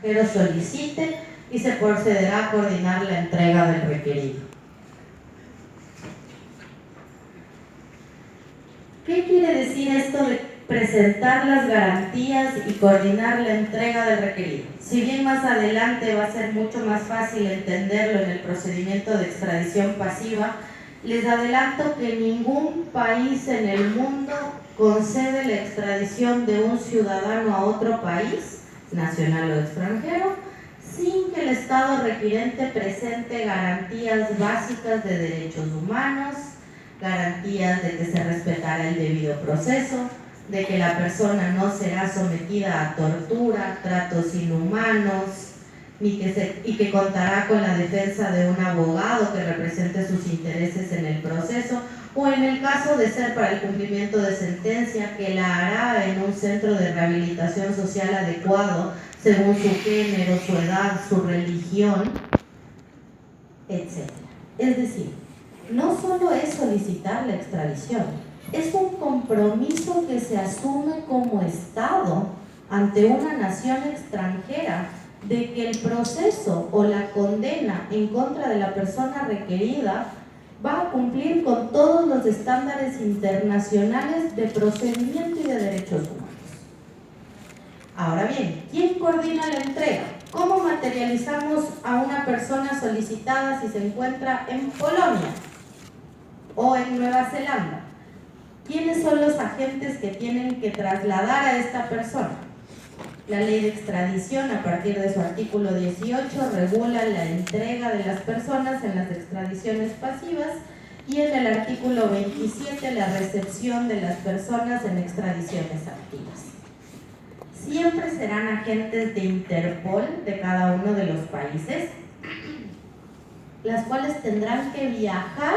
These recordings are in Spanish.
extranjero solicite y se procederá a coordinar la entrega del requerido. ¿Qué quiere decir esto de presentar las garantías y coordinar la entrega del requerido? Si bien más adelante va a ser mucho más fácil entenderlo en el procedimiento de extradición pasiva, les adelanto que ningún país en el mundo concede la extradición de un ciudadano a otro país, nacional o extranjero, sin que el Estado requirente presente garantías básicas de derechos humanos, garantías de que se respetará el debido proceso, de que la persona no será sometida a tortura, tratos inhumanos, y que contará con la defensa de un abogado que represente sus intereses en el proceso, o en el caso de ser para el cumplimiento de sentencia, que la hará en un centro de rehabilitación social adecuado según su género, su edad, su religión, etc. Es decir, no solo es solicitar la extradición, es un compromiso que se asume como Estado ante una nación extranjera de que el proceso o la condena en contra de la persona requerida va a cumplir con todos los estándares internacionales de procedimiento y de derechos humanos. Ahora bien, ¿quién coordina la entrega? ¿Cómo materializamos a una persona solicitada si se encuentra en Polonia o en Nueva Zelanda? ¿Quiénes son los agentes que tienen que trasladar a esta persona? La ley de extradición, a partir de su artículo 18, regula la entrega de las personas en las extradiciones pasivas y en el artículo 27 la recepción de las personas en extradiciones activas. Siempre serán agentes de Interpol de cada uno de los países, las cuales tendrán que viajar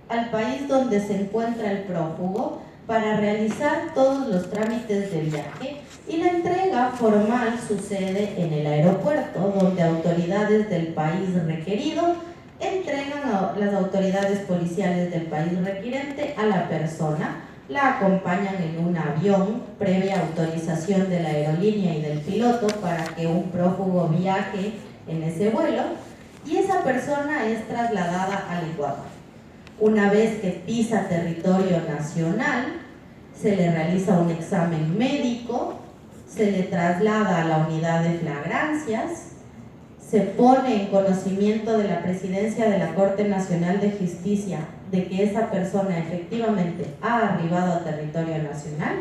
al país donde se encuentra el prófugo para realizar todos los trámites de viaje, y la entrega formal sucede en el aeropuerto, donde autoridades del país requerido entregan a las autoridades policiales del país requirente a la persona, la acompañan en un avión previa autorización de la aerolínea y del piloto para que un prófugo viaje en ese vuelo, y esa persona es trasladada al Ecuador. Una vez que pisa territorio nacional, se le realiza un examen médico, se le traslada a la unidad de flagrancias, se pone en conocimiento de la Presidencia de la Corte Nacional de Justicia de que esa persona efectivamente ha arribado a territorio nacional,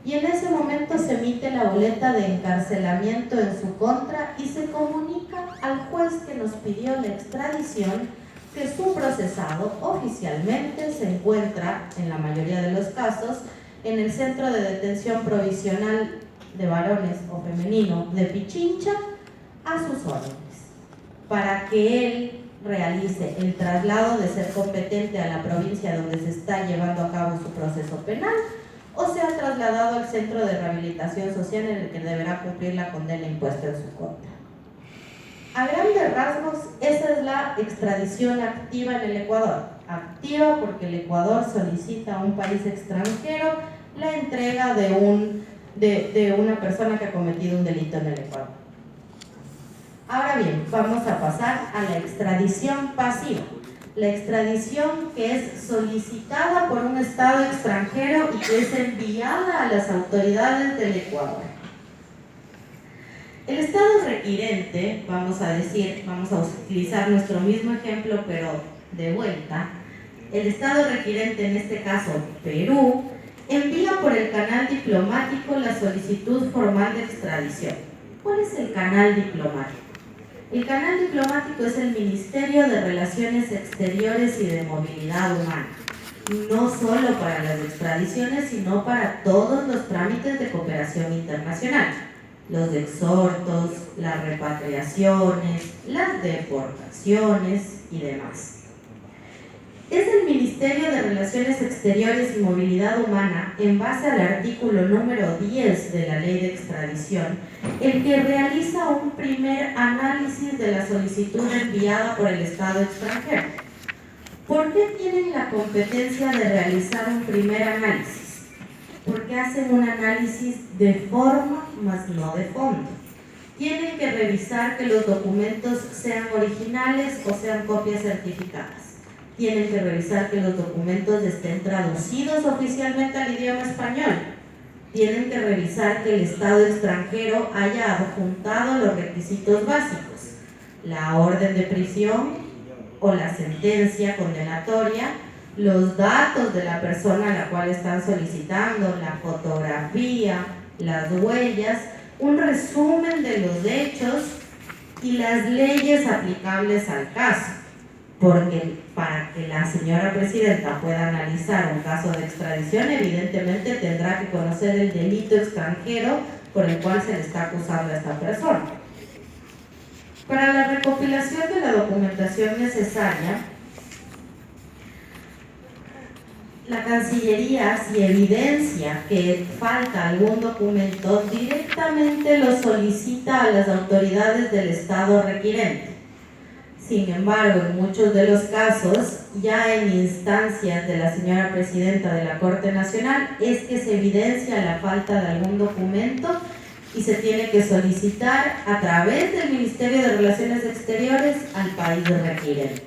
y en ese momento se emite la boleta de encarcelamiento en su contra y se comunica al juez que nos pidió la extradición que su procesado oficialmente se encuentra, en la mayoría de los casos, en el Centro de Detención Provisional de Varones o Femenino de Pichincha, a sus órdenes, para que él realice el traslado de ser competente a la provincia donde se está llevando a cabo su proceso penal, o sea trasladado al Centro de Rehabilitación Social en el que deberá cumplir la condena impuesta en su contra. A grandes rasgos, esa es la extradición activa en el Ecuador. Activa porque el Ecuador solicita a un país extranjero la entrega de una persona que ha cometido un delito en el Ecuador. Ahora bien, vamos a pasar a la extradición pasiva. La extradición que es solicitada por un Estado extranjero y que es enviada a las autoridades del Ecuador. El Estado requirente, vamos a utilizar nuestro mismo ejemplo, pero de vuelta. El Estado requirente, en este caso Perú, envía por el canal diplomático la solicitud formal de extradición. ¿Cuál es el canal diplomático? El canal diplomático es el Ministerio de Relaciones Exteriores y de Movilidad Humana, no solo para las extradiciones, sino para todos los trámites de cooperación internacional, los exhortos, las repatriaciones, las deportaciones y demás. Es el Ministerio de Relaciones Exteriores y Movilidad Humana, en base al artículo número 10 de la Ley de Extradición, el que realiza un primer análisis de la solicitud enviada por el Estado extranjero. ¿Por qué tienen la competencia de realizar un primer análisis? Porque hacen un análisis de forma, más no de fondo. Tienen tienen que revisar que los documentos sean originales o sean copias certificadas. Tienen que revisar que los documentos estén traducidos oficialmente al idioma español. Tienen que revisar que el Estado extranjero haya adjuntado los requisitos básicos: la orden de prisión o la sentencia condenatoria, los datos de la persona a la cual están solicitando, la fotografía, las huellas, un resumen de los hechos y las leyes aplicables al caso. Porque para que la señora presidenta pueda analizar un caso de extradición, evidentemente tendrá que conocer el delito extranjero por el cual se le está acusando a esta persona. Para la recopilación de la documentación necesaria, la Cancillería, si evidencia que falta algún documento, directamente lo solicita a las autoridades del Estado requirente. Sin embargo, en muchos de los casos, ya en instancias de la señora presidenta de la Corte Nacional, es que se evidencia la falta de algún documento y se tiene que solicitar a través del Ministerio de Relaciones Exteriores al país requirente.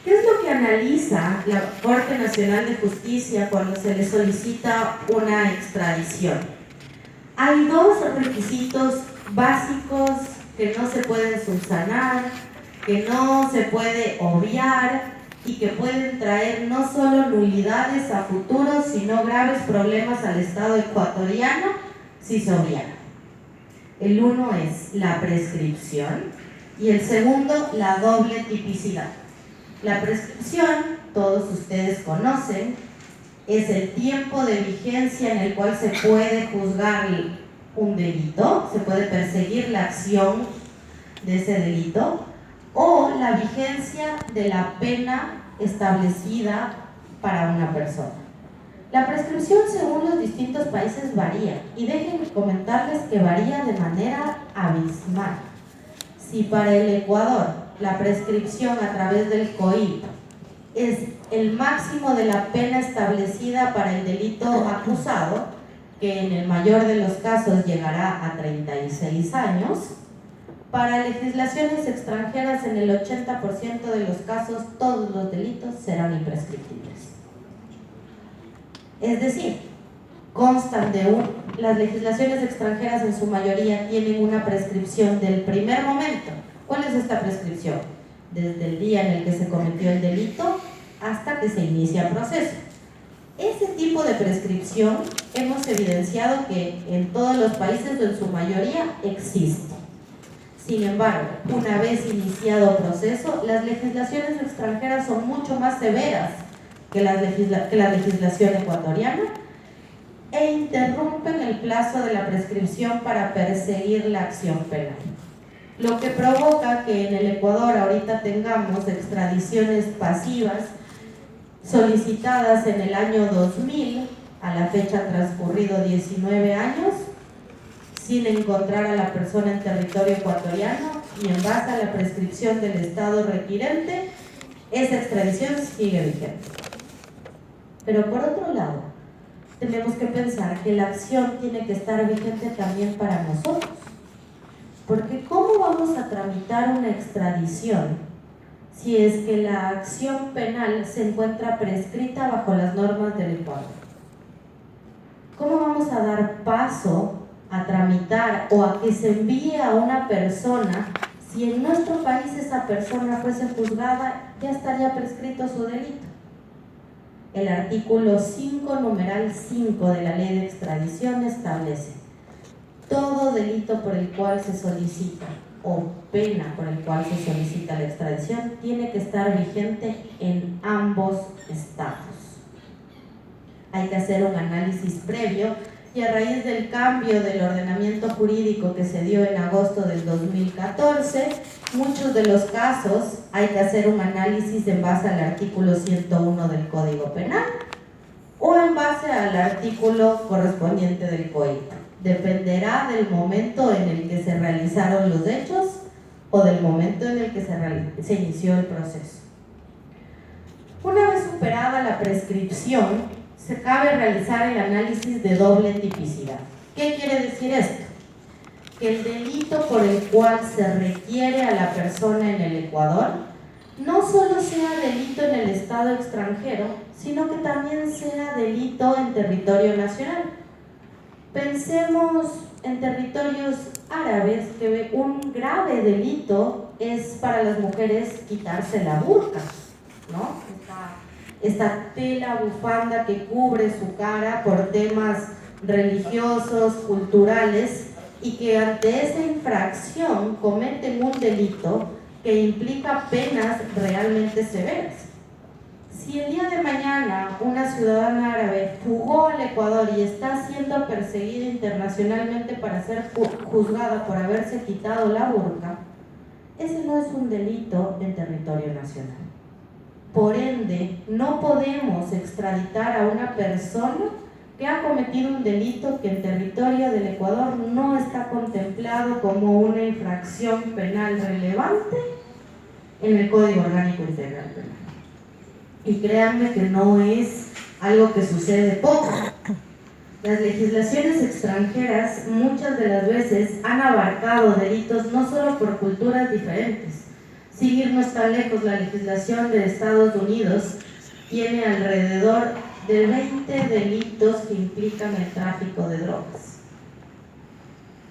¿Qué es lo que analiza la Corte Nacional de Justicia cuando se le solicita una extradición? Hay dos requisitos básicos que no se pueden subsanar, que no se puede obviar y que pueden traer no solo nulidades a futuro, sino graves problemas al Estado ecuatoriano si se obvian. El uno es la prescripción y el segundo, la doble tipicidad. La prescripción, todos ustedes conocen, es el tiempo de vigencia en el cual se puede juzgar un delito, se puede perseguir la acción de ese delito, o la vigencia de la pena establecida para una persona. La prescripción según los distintos países varía, y déjenme comentarles que varía de manera abismal. Si para el Ecuador la prescripción a través del COIP es el máximo de la pena establecida para el delito acusado, que en el mayor de los casos llegará a 36 años, para legislaciones extranjeras en el 80% de los casos todos los delitos serán imprescriptibles. Es decir, constan las legislaciones extranjeras en su mayoría tienen una prescripción del primer momento. ¿Cuál es esta prescripción? Desde el día en el que se cometió el delito hasta que se inicia el proceso. Ese tipo de prescripción hemos evidenciado que en todos los países o en su mayoría existe. Sin embargo, una vez iniciado el proceso, las legislaciones extranjeras son mucho más severas que la legislación ecuatoriana e interrumpen el plazo de la prescripción para perseguir la acción penal. Lo que provoca que en el Ecuador ahorita tengamos extradiciones pasivas solicitadas en el año 2000, a la fecha han transcurrido 19 años, sin encontrar a la persona en territorio ecuatoriano, y en base a la prescripción del Estado requirente, esa extradición sigue vigente. Pero por otro lado, tenemos que pensar que la acción tiene que estar vigente también para nosotros. Porque ¿cómo vamos a tramitar una extradición si es que la acción penal se encuentra prescrita bajo las normas del Ecuador? ¿Cómo vamos a dar paso a tramitar o a que se envíe a una persona si en nuestro país esa persona fuese juzgada, ya estaría prescrito su delito? El artículo 5, numeral 5 de la Ley de Extradición establece: todo delito por el cual se solicita o pena por el cual se solicita la extradición tiene que estar vigente en ambos estados. Hay que hacer un análisis previo y a raíz del cambio del ordenamiento jurídico que se dio en agosto del 2014, muchos de los casos hay que hacer un análisis en base al artículo 101 del Código Penal o en base al artículo correspondiente del COIP. Dependerá del momento en el que se realizaron los hechos o del momento en el que se inició el proceso. Una vez superada la prescripción, se cabe realizar el análisis de doble tipicidad. ¿Qué quiere decir esto? que el delito por el cual se requiere a la persona en el Ecuador no solo sea delito en el Estado extranjero, sino que también sea delito en territorio nacional. Pensemos en territorios árabes, que un grave delito es para las mujeres quitarse la burka, ¿no? Esta tela bufanda que cubre su cara por temas religiosos, culturales, y que ante esa infracción cometen un delito que implica penas realmente severas. Si el día de mañana una ciudadana árabe fugó al Ecuador y está siendo perseguida internacionalmente para ser juzgada por haberse quitado la burka, ese no es un delito en territorio nacional. Por ende, no podemos extraditar a una persona que ha cometido un delito que en territorio del Ecuador no está contemplado como una infracción penal relevante en el Código Orgánico Integral Penal. Y créanme que no es algo que sucede poco. Las legislaciones extranjeras muchas de las veces han abarcado delitos no solo por culturas diferentes. Sin irnos tan lejos, la legislación de Estados Unidos tiene alrededor de 20 delitos que implican el tráfico de drogas.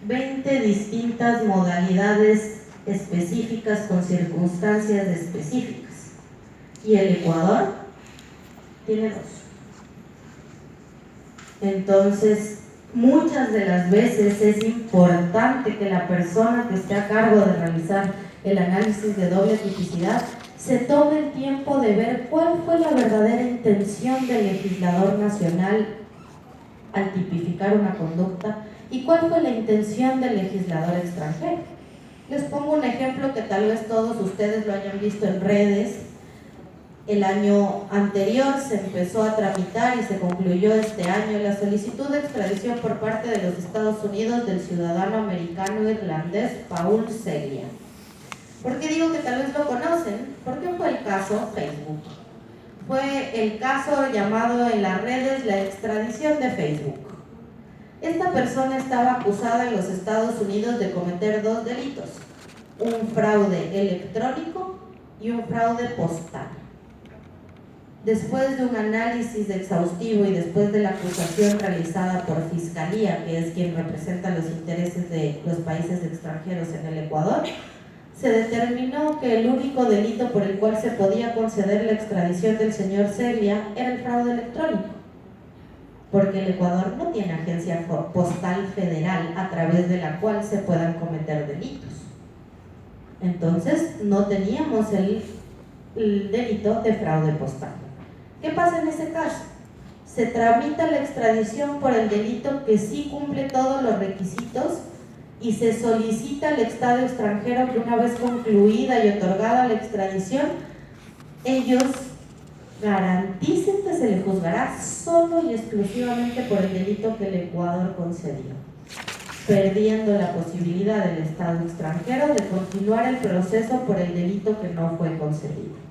20 distintas modalidades específicas con circunstancias específicas. Y el Ecuador tiene 2. Entonces, muchas de las veces es importante que la persona que esté a cargo de realizar el análisis de doble tipicidad se tome el tiempo de ver cuál fue la verdadera intención del legislador nacional al tipificar una conducta y cuál fue la intención del legislador extranjero. Les pongo un ejemplo que tal vez todos ustedes lo hayan visto en redes. El año anterior se empezó a tramitar y se concluyó este año la solicitud de extradición por parte de los Estados Unidos del ciudadano americano-irlandés Paul Seglia. ¿Por qué digo que tal vez lo conocen? Porque fue el caso Facebook. Fue el caso llamado en las redes la extradición de Facebook. Esta persona estaba acusada en los Estados Unidos de cometer 2 delitos: un fraude electrónico y un fraude postal. Después de un análisis exhaustivo y después de la acusación realizada por Fiscalía, que es quien representa los intereses de los países extranjeros en el Ecuador, se determinó que el único delito por el cual se podía conceder la extradición del señor Seglia era el fraude electrónico, porque el Ecuador no tiene agencia postal federal a través de la cual se puedan cometer delitos. Entonces no teníamos el delito de fraude postal. ¿Qué pasa en ese caso? Se tramita la extradición por el delito que sí cumple todos los requisitos y se solicita al Estado extranjero que una vez concluida y otorgada la extradición, ellos garanticen que se le juzgará solo y exclusivamente por el delito que el Ecuador concedió, perdiendo la posibilidad del Estado extranjero de continuar el proceso por el delito que no fue concedido.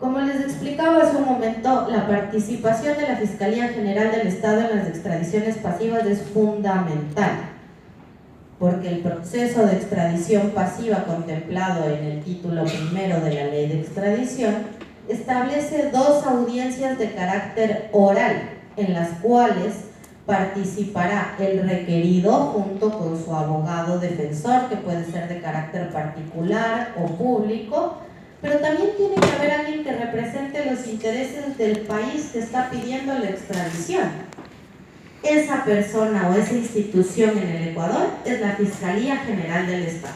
Como les explicaba hace un momento, la participación de la Fiscalía General del Estado en las extradiciones pasivas es fundamental, porque el proceso de extradición pasiva contemplado en el título primero de la Ley de Extradición establece 2 audiencias de carácter oral, en las cuales participará el requerido junto con su abogado defensor, que puede ser de carácter particular o público, pero también tiene que haber alguien que represente los intereses del país que está pidiendo la extradición. Esa persona o esa institución en el Ecuador es la Fiscalía General del Estado.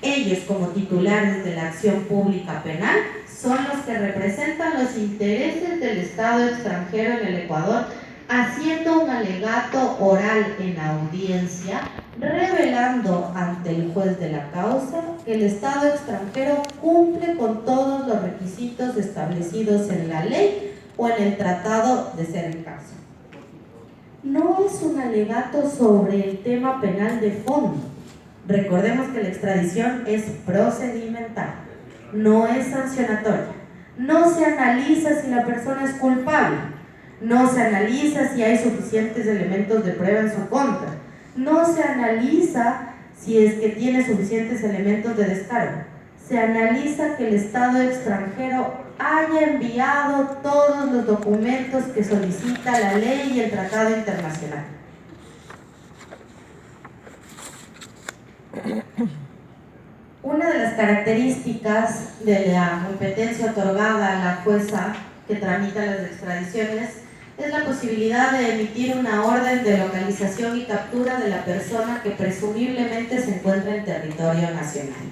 Ellos, como titulares de la acción pública penal, son los que representan los intereses del Estado extranjero en el Ecuador, haciendo un alegato oral en audiencia, revelando ante el juez de la causa que el Estado extranjero cumple con todos los requisitos establecidos en la ley o en el tratado de ser el caso. No es un alegato sobre el tema penal de fondo. Recordemos que la extradición es procedimental, no es sancionatoria. No se analiza si la persona es culpable. No se analiza si hay suficientes elementos de prueba en su contra. No se analiza si es que tiene suficientes elementos de descargo. Se analiza que el Estado extranjero haya enviado todos los documentos que solicita la ley y el tratado internacional. Una de las características de la competencia otorgada a la jueza que tramita las extradiciones es la posibilidad de emitir una orden de localización y captura de la persona que presumiblemente se encuentra en territorio nacional.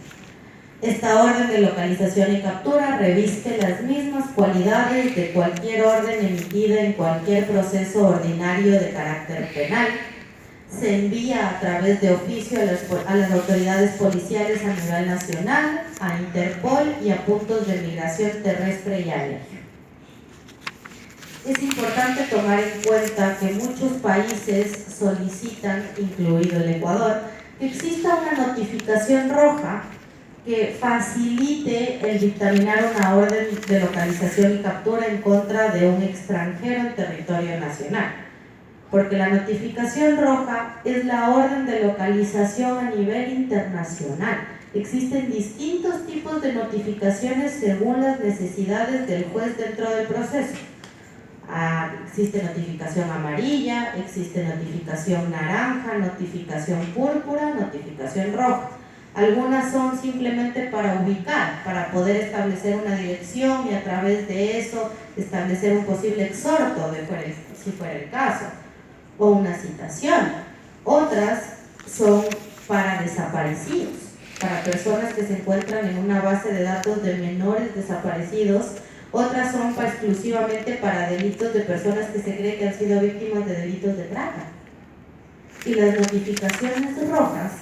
Esta orden de localización y captura reviste las mismas cualidades de cualquier orden emitida en cualquier proceso ordinario de carácter penal. Se envía a través de oficio a las autoridades policiales a nivel nacional, a Interpol y a puntos de migración terrestre y aérea. Es importante tomar en cuenta que muchos países solicitan, incluido el Ecuador, que exista una notificación roja que facilite el dictaminar una orden de localización y captura en contra de un extranjero en territorio nacional. Porque la notificación roja es la orden de localización a nivel internacional. Existen distintos tipos de notificaciones según las necesidades del juez dentro del proceso. Existe notificación amarilla, existe notificación naranja, notificación púrpura, notificación roja. Algunas son simplemente para ubicar, para poder establecer una dirección y a través de eso establecer un posible exhorto, si fuera el caso, o una citación. Otras son para desaparecidos, para personas que se encuentran en una base de datos de menores desaparecidos. Otras son exclusivamente para delitos de personas que se cree que han sido víctimas de delitos de trata. Y las notificaciones rojas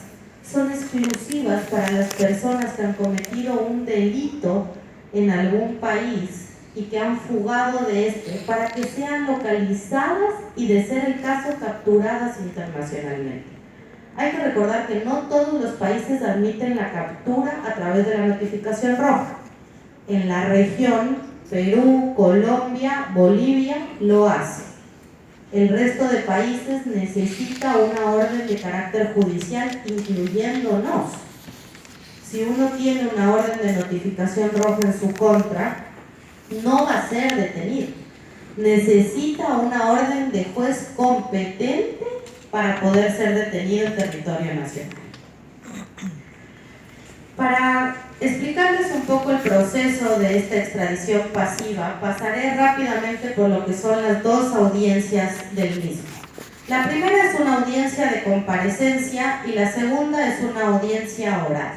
son exclusivas para las personas que han cometido un delito en algún país y que han fugado de este, para que sean localizadas y, de ser el caso, capturadas internacionalmente. Hay que recordar que no todos los países admiten la captura a través de la notificación roja. En la región, Perú, Colombia, Bolivia lo hace. El resto de países necesita una orden de carácter judicial, incluyéndonos. Si uno tiene una orden de notificación roja en su contra, no va a ser detenido. Necesita una orden de juez competente para poder ser detenido en territorio nacional. Para explicarles un poco el proceso de esta extradición pasiva, pasaré rápidamente por lo que son las dos audiencias del mismo. La primera es una audiencia de comparecencia y la segunda es una audiencia oral.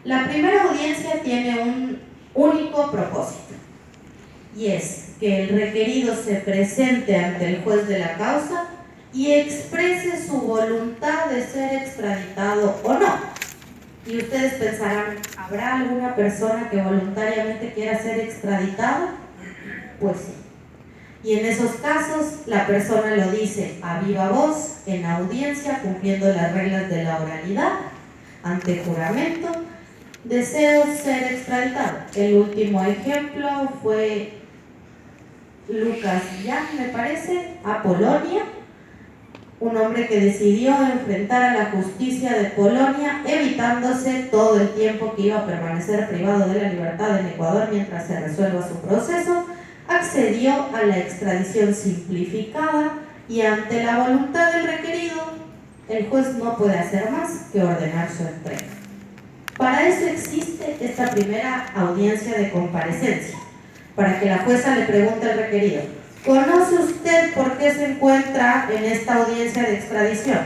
La primera audiencia tiene un único propósito, y es que el requerido se presente ante el juez de la causa y exprese su voluntad de ser extraditado o no. Y ustedes pensarán, ¿habrá alguna persona que voluntariamente quiera ser extraditada? Pues sí. Y en esos casos, la persona lo dice a viva voz, en audiencia, cumpliendo las reglas de la oralidad, ante juramento: deseo ser extraditado. El último ejemplo fue Lucas Jan, me parece, a Polonia. Un hombre que decidió enfrentar a la justicia de Polonia, evitándose todo el tiempo que iba a permanecer privado de la libertad en Ecuador mientras se resuelva su proceso, accedió a la extradición simplificada y, ante la voluntad del requerido, el juez no puede hacer más que ordenar su entrega. Para eso existe esta primera audiencia de comparecencia, para que la jueza le pregunte al requerido: ¿conoce usted por qué se encuentra en esta audiencia de extradición?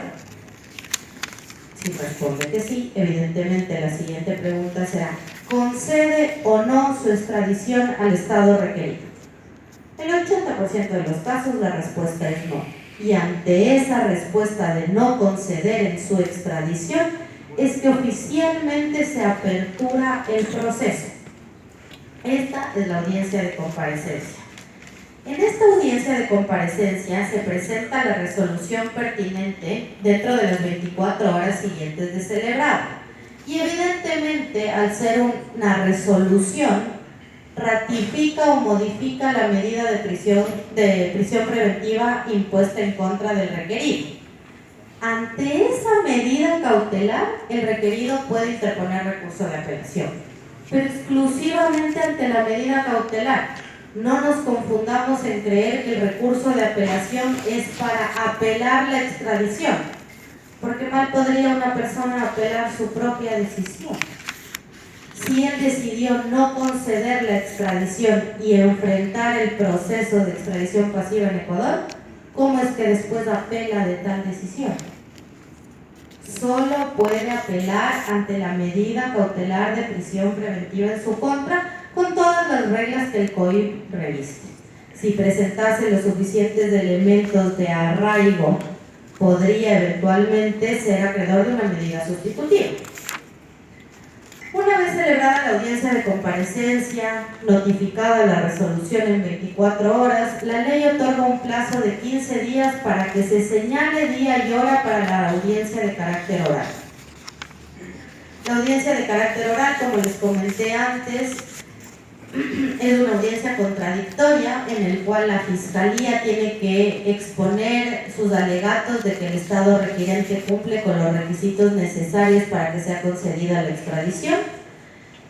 Si responde que sí, evidentemente la siguiente pregunta será: ¿concede o no su extradición al Estado requerido? En el 80% de los casos la respuesta es no. Y ante esa respuesta de no conceder en su extradición, es que oficialmente se apertura el proceso. Esta es la audiencia de comparecencia. En esta audiencia de comparecencia se presenta la resolución pertinente dentro de las 24 horas siguientes de celebrarla. Y evidentemente, al ser una resolución, ratifica o modifica la medida de prisión preventiva impuesta en contra del requerido. Ante esa medida cautelar, el requerido puede interponer recurso de apelación, pero exclusivamente ante la medida cautelar. No nos confundamos en creer que el recurso de apelación es para apelar la extradición, porque mal podría una persona apelar su propia decisión. Si él decidió no conceder la extradición y enfrentar el proceso de extradición pasiva en Ecuador, ¿cómo es que después apela de tal decisión? Solo puede apelar ante la medida cautelar de prisión preventiva en su contra, con todas las reglas que el COIP reviste. Si presentase los suficientes elementos de arraigo, podría eventualmente ser acreedor de una medida sustitutiva. Una vez celebrada la audiencia de comparecencia, notificada la resolución en 24 horas, la ley otorga un plazo de 15 días para que se señale día y hora para la audiencia de carácter oral. La audiencia de carácter oral, como les comenté antes, es una audiencia contradictoria en el cual la Fiscalía tiene que exponer sus alegatos de que el Estado requirente cumple con los requisitos necesarios para que sea concedida la extradición,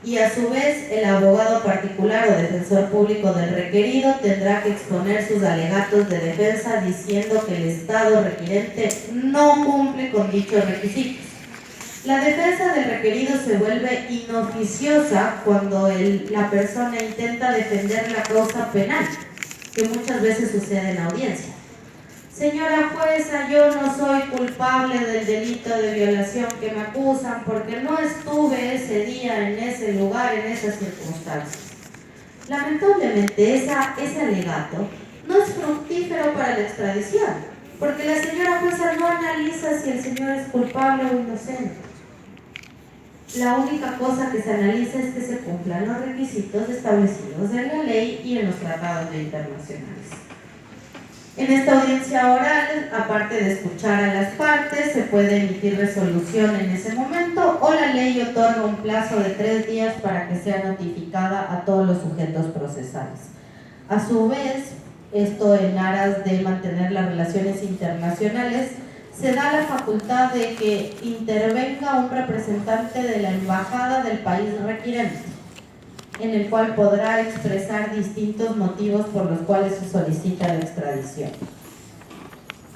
y a su vez el abogado particular o defensor público del requerido tendrá que exponer sus alegatos de defensa diciendo que el Estado requirente no cumple con dichos requisitos. La defensa del requerido se vuelve inoficiosa cuando la persona intenta defender la causa penal, que muchas veces sucede en audiencia. Señora jueza, yo no soy culpable del delito de violación que me acusan porque no estuve ese día en ese lugar, en esas circunstancias. Lamentablemente, ese alegato no es fructífero para la extradición, porque la señora jueza no analiza si el señor es culpable o inocente. La única cosa que se analiza es que se cumplan los requisitos establecidos en la ley y en los tratados internacionales. En esta audiencia oral, aparte de escuchar a las partes, se puede emitir resolución en ese momento o la ley otorga un plazo de 3 días para que sea notificada a todos los sujetos procesales. A su vez, esto en aras de mantener las relaciones internacionales, se da la facultad de que intervenga un representante de la embajada del país requirente, en el cual podrá expresar distintos motivos por los cuales se solicita la extradición.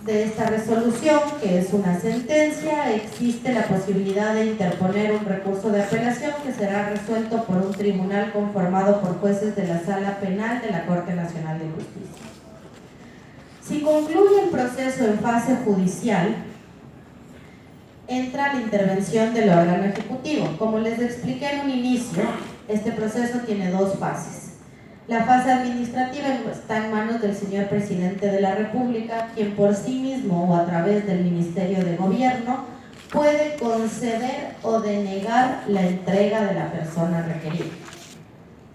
De esta resolución, que es una sentencia, existe la posibilidad de interponer un recurso de apelación que será resuelto por un tribunal conformado por jueces de la Sala Penal de la Corte Nacional de Justicia. Si concluye el proceso en fase judicial, entra la intervención del órgano ejecutivo. Como les expliqué en un inicio, este proceso tiene 2 fases. La fase administrativa está en manos del señor presidente de la República, quien por sí mismo o a través del Ministerio de Gobierno puede conceder o denegar la entrega de la persona requerida.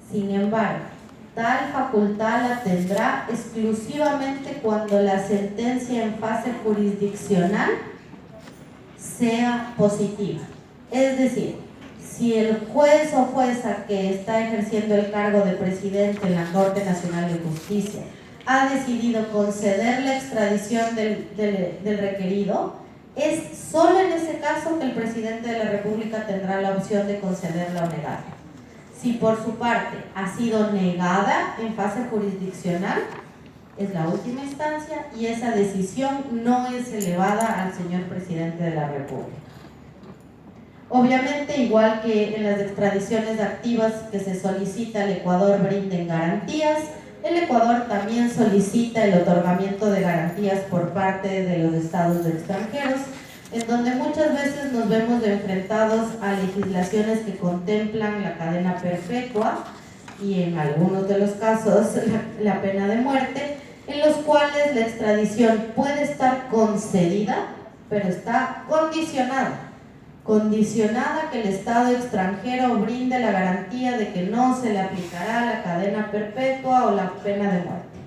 Sin embargo, tal facultad la tendrá exclusivamente cuando la sentencia en fase jurisdiccional sea positiva. Es decir, si el juez o jueza que está ejerciendo el cargo de presidente en la Corte Nacional de Justicia ha decidido conceder la extradición del requerido, es solo en ese caso que el presidente de la República tendrá la opción de concederla o negarla. Si por su parte ha sido negada en fase jurisdiccional, es la última instancia y esa decisión no es elevada al señor presidente de la República. Obviamente, igual que en las extradiciones activas que se solicita al Ecuador brinden garantías, el Ecuador también solicita el otorgamiento de garantías por parte de los estados extranjeros, en donde muchas veces nos vemos enfrentados a legislaciones que contemplan la cadena perpetua y en algunos de los casos la pena de muerte, en los cuales la extradición puede estar concedida, pero está condicionada que el Estado extranjero brinde la garantía de que no se le aplicará la cadena perpetua o la pena de muerte.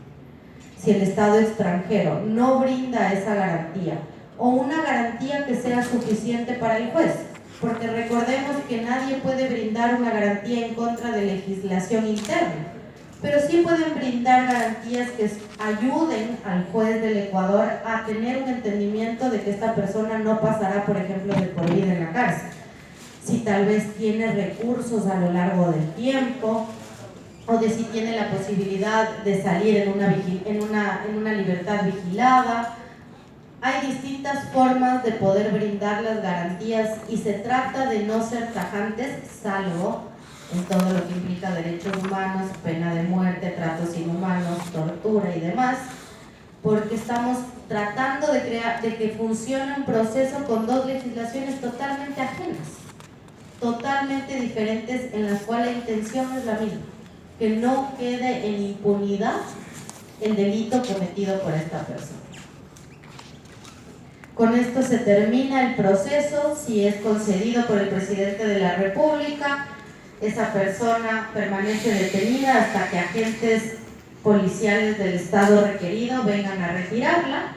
Si el Estado extranjero no brinda esa garantía o una garantía que sea suficiente para el juez, porque recordemos que nadie puede brindar una garantía en contra de legislación interna, pero sí pueden brindar garantías que ayuden al juez del Ecuador a tener un entendimiento de que esta persona no pasará, por ejemplo, de por vida en la cárcel. Si tal vez tiene recursos a lo largo del tiempo, o de si tiene la posibilidad de salir en una libertad vigilada. Hay distintas formas de poder brindar las garantías y se trata de no ser tajantes, salvo en todo lo que implica derechos humanos, pena de muerte, tratos inhumanos, tortura y demás, porque estamos tratando de que funcione un proceso con dos legislaciones totalmente ajenas, totalmente diferentes, en las cuales la intención es la misma, que no quede en impunidad el delito cometido por esta persona. Con esto se termina el proceso. Si es concedido por el presidente de la República, esa persona permanece detenida hasta que agentes policiales del Estado requerido vengan a retirarla,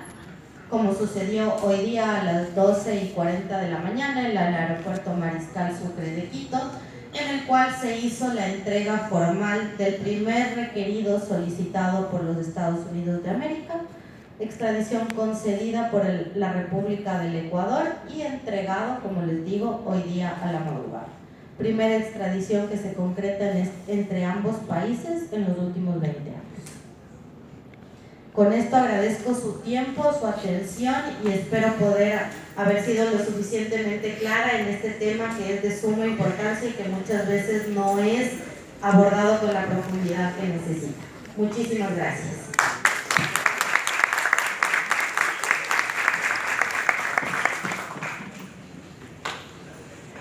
como sucedió hoy día a las 12:40 de la mañana en el aeropuerto Mariscal Sucre de Quito, en el cual se hizo la entrega formal del primer requerido solicitado por los Estados Unidos de América, extradición concedida por la República del Ecuador y entregado, como les digo, hoy día a la madrugada. Primera extradición que se concreta entre ambos países en los últimos 20 años. Con esto agradezco su tiempo, su atención y espero poder haber sido lo suficientemente clara en este tema que es de suma importancia y que muchas veces no es abordado con la profundidad que necesita. Muchísimas gracias.